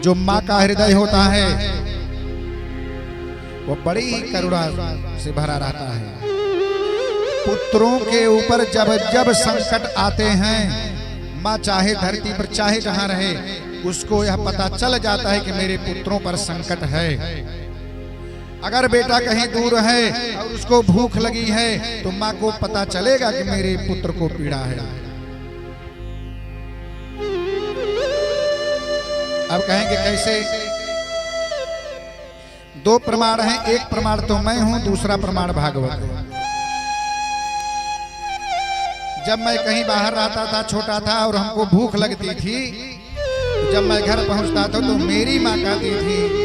जो माँ का हृदय होता है वो बड़ी करुणा से भरा रहता है। पुत्रों के ऊपर जब जब संकट आते हैं, माँ चाहे धरती पर चाहे जहां रहे, उसको यह पता चल जाता है कि मेरे पुत्रों पर संकट है। अगर बेटा कहीं दूर है और उसको भूख लगी है तो माँ को पता चलेगा कि मेरे पुत्र को पीड़ा है। अब कहेंगे कैसे? दो प्रमाण हैं, एक प्रमाण तो मैं हूं, दूसरा प्रमाण भागवत है। जब मैं कहीं बाहर रहता था, छोटा था और हमको भूख लगती थी, जब मैं घर पहुंचता था तो मेरी माँ कहती थी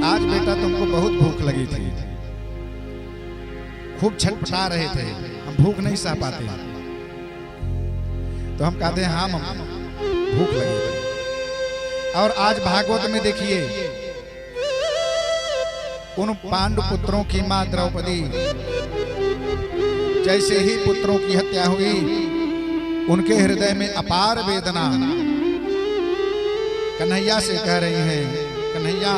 आज बेटा तुमको बहुत भूख लगी थी। खूब छटपटा रहे थे, हम भूख नहीं सह पाते, तो हम कहते हैं हाँ मम्मा भूख लगी थी। और आज भागवत में देखिए उन पांडु पुत्रों की मां द्रौपदी, जैसे ही पुत्रों की हत्या हुई उनके हृदय में अपार वेदना, कन्हैया से कह रही हैं, कन्हैया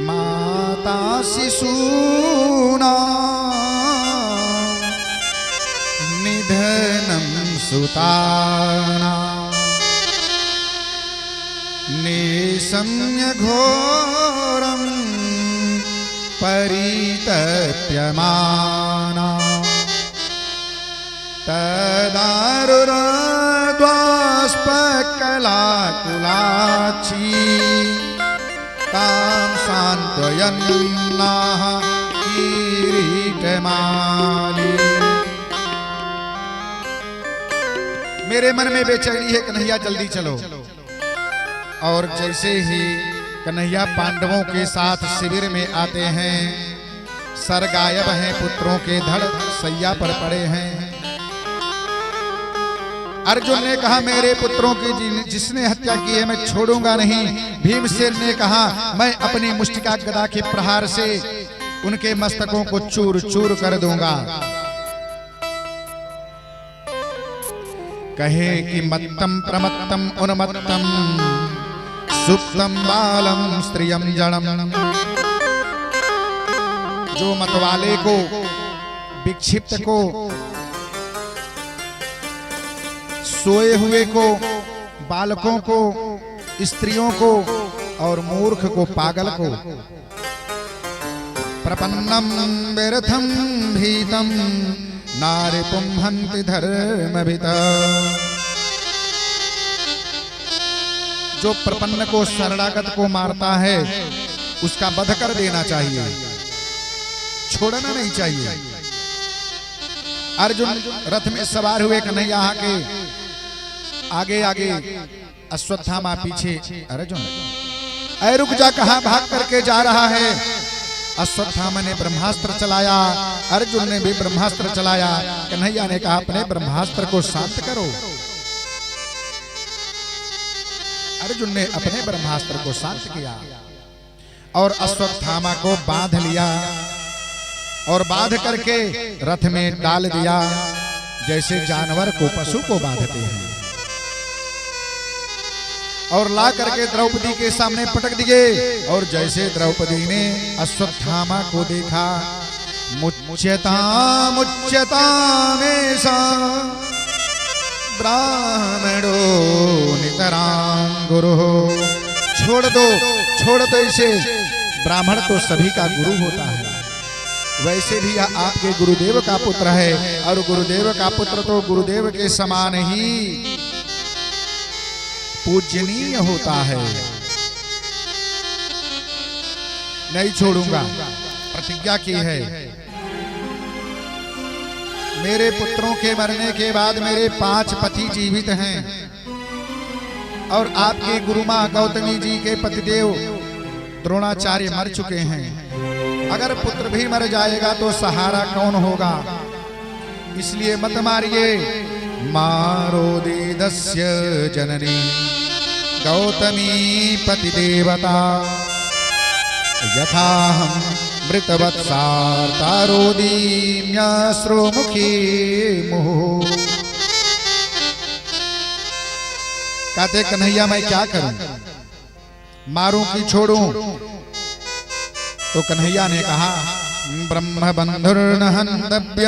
माता शिशूना निधनम सुताना निशम्य घोरम परितप्यमाना तदारुरद्वास्पकलाकुलाक्षी तां सान्त्वयन्नाः किरीटमाली। मेरे मन में बेचैनी है कन्हैया जल्दी चलो। और जैसे ही कन्हैया पांडवों के साथ शिविर में आते हैं, सर गायब हैं, पुत्रों के धड़ सैया पर पड़े हैं। अर्जुन ने कहा मेरे पुत्रों की जिसने हत्या की है मैं छोड़ूंगा नहीं। भीमसेन ने कहा मैं अपनी मुष्टिका गदा के प्रहार से उनके मस्तकों को चूर चूर कर दूंगा। कहे कि मत्तम प्रमत्तम उन्मत्तम सुप्तम बालम स्त्रियम जड़म। जो मतवाले को, विक्षिप्त को, सोए हुए को, बालकों को, स्त्रियों को और मूर्ख को, पागल को, प्रपन्नम व्यर्थम भीतम नारिपुम हन्ति धर्मभिता। जो प्रपन्न को, शरणागत को मारता है उसका वध कर देना चाहिए, छोड़ना नहीं चाहिए। अर्जुन रथ में सवार हुए, कन्हैया के आगे आगे, अश्वत्थामा पीछे। अर्जुन ऐ रुक जा, कहां भाग करके जा रहा है? अश्वत्थामा ने ब्रह्मास्त्र चलाया, अर्जुन ने भी ब्रह्मास्त्र चलाया। कन्हैया ने कहा अपने ब्रह्मास्त्र को शांत करो। अर्जुन ने अपने ब्रह्मास्त्र को शांत किया और अश्वत्थामा को बांध लिया और बांध करके रथ में डाल दिया, जैसे जानवर को, पशु को बांधते हैं। और ला करके द्रौपदी के सामने पटक दिए। और जैसे द्रौपदी ने अश्वत्थामा को देखा, मुच्यता मुच्यता में सा ब्राह्मणो नितरां गुरु। छोड़ दो इसे, ब्राह्मण तो सभी का गुरु होता है। वैसे भी यह आपके गुरुदेव का पुत्र है और गुरुदेव का पुत्र तो गुरुदेव के समान ही पूजनीय होता है। नहीं छोड़ूंगा, प्रतिज्ञा की है। मेरे पुत्रों के मरने के बाद मेरे 5 पति जीवित हैं और आपकी गुरु मां गौतमी जी के पतिदेव द्रोणाचार्य मर चुके हैं। अगर पुत्र भी मर जाएगा तो सहारा कौन होगा? इसलिए मत मारिए। मारो देदस्य जननी गौतमी पतिदेवता यथा हम मृतवत्सार्तारोदीम्याश्रुमुखी मुहुः। कहते कन्हैया मैं क्या करूं? मारूं कि छोड़ूं? तो कन्हैया ने कहा ब्रह्म बंधुर्न हन्तव्य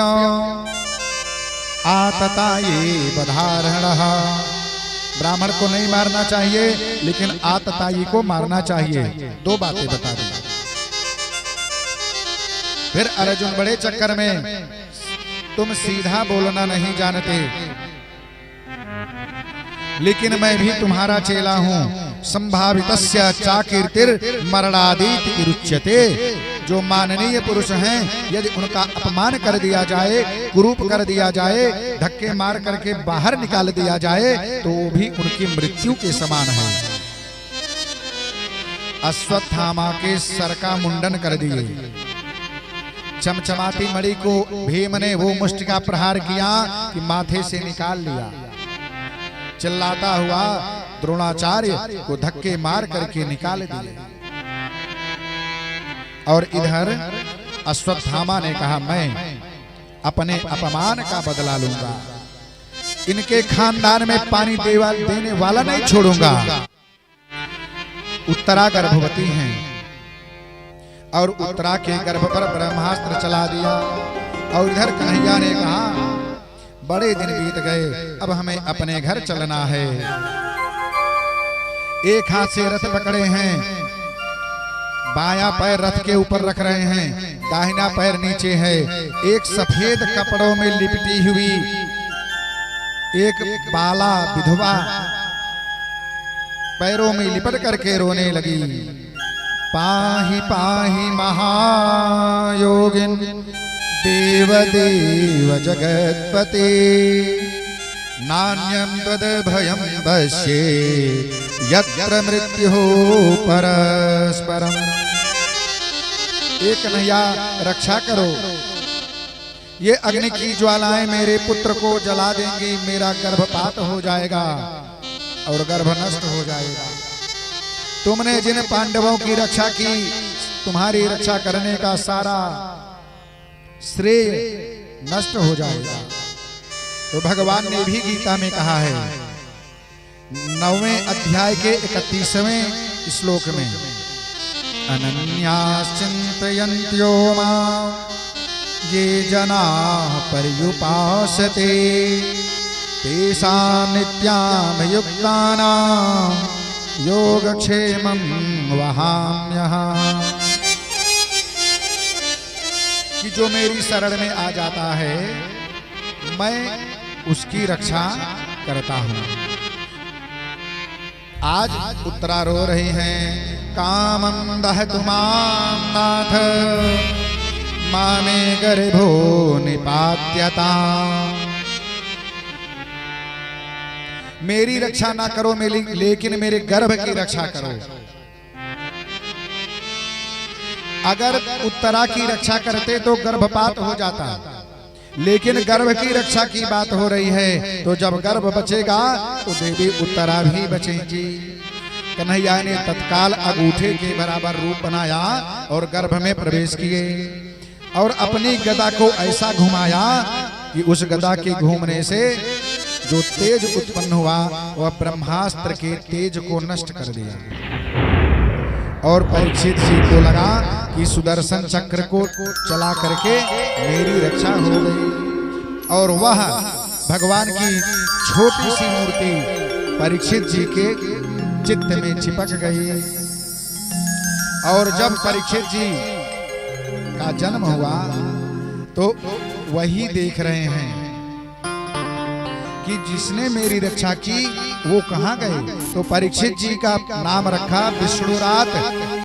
आततायी बधारणः। ब्राह्मण को नहीं मारना चाहिए, लेकिन आततायी को मारना चाहिए। दो बातें बता दी। फिर अर्जुन बड़े चक्कर में, तुम सीधा बोलना नहीं जानते, लेकिन मैं भी तुम्हारा चेला हूं। संभावितस्य चाकीर्तिर मरणादीति रुच्यते। जो माननीय पुरुष हैं, यदि उनका अपमान कर दिया जाए, कुरूप कर दिया जाए, धक्के मार करके बाहर निकाल दिया जाए, तो वो भी उनकी मृत्यु के समान है। अश्वत्थामा के सर का मुंडन कर दिए। चमचमाती मणि को भीम ने वो मुष्टि का प्रहार किया कि माथे से निकाल लिया। चिल्लाता हुआ द्रोणाचार्य को धक्के मार करके निकाल दिए। और इधर अश्वत्थामा ने कहा, मैं अपने अपमान का बदला लूंगा, इनके खानदान में पानी देने वाला नहीं छोड़ूंगा। उत्तरा गर्भवती हैं और उत्तरा के गर्भ पर ब्रह्मास्त्र चला दिया। और इधर कन्हैया ने कहा, बड़े दिन बीत गए, अब हमें अपने घर चलना है। एक हाथ से रथ पकड़े हैं, बायां पैर रथ के ऊपर रख रहे हैं, दाहिना पैर नीचे है। एक सफेद कपड़ों में लिपटी हुई एक बाला विधवा पैरों में लिपट करके रोने लगी। पाहि पाहि महायोगिन देव देव जगत्पते नान्यं तद भयं पश्ये यत्र मृत्युः परस्परम्। एक कन्हैया रक्षा करो, ये अग्नि की ज्वालाएं मेरे पुत्र को जला देंगी, मेरा गर्भपात हो जाएगा और गर्भ नष्ट हो जाएगा। तुमने जिन पांडवों की रक्षा की, तुम्हारी रक्षा करने का सारा श्रेय नष्ट हो जाएगा। तो भगवान ने भी गीता में कहा है, 9वें अध्याय के 31वें श्लोक में, अनन्याश्चिन्तयन्त्यो मां ये जनाः पर्युपासते तेषां नित्याभियुक्तानां योगक्षेमं वहाम्यहम्। कि जो मेरी शरण में आ जाता है, मैं उसकी रक्षा करता हूं। आज उत्तरा रो रही हैं, कामं दहतु मां नाथ मामे गर्भो निपात्यता। मेरी रक्षा ना करो लेकिन मेरे गर्भ की रक्षा करो। अगर उत्तरा की रक्षा करते तो गर्भपात हो जाता, लेकिन गर्भ की रक्षा की बात हो रही है, तो जब गर्भ बचेगा तो देवी उत्तरा भी बचेंगी। कन्हैया ने तत्काल अंगूठे के बराबर रूप बनाया और गर्भ में प्रवेश किए और अपनी गदा को ऐसा घुमाया कि उस गदा के घूमने से जो तेज उत्पन्न हुआ वह ब्रह्मास्त्र के तेज को नष्ट कर दिया। और परीक्षित जी को लगा कि सुदर्शन चक्र को चला करके मेरी रक्षा हो गई। और वह भगवान की छोटी सी मूर्ति परीक्षित जी के चित्त में चिपक गई। और जब परीक्षित जी का जन्म हुआ तो वही देख रहे हैं कि जिसने मेरी रक्षा की वो कहाँ गए। तो परीक्षित जी का नाम रखा विष्णुरात।